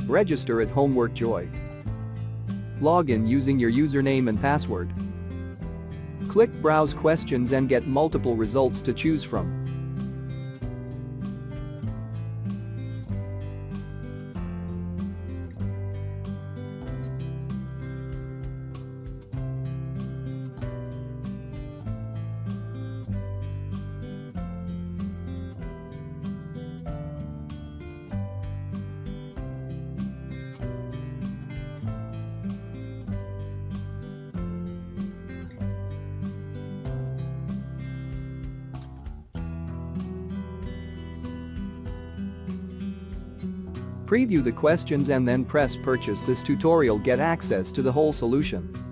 Register at Homework Joy. Log in using your username and password. Click Browse Questions and get multiple results to choose from. Preview the questions and then press Purchase. This tutorial get access to the whole solution.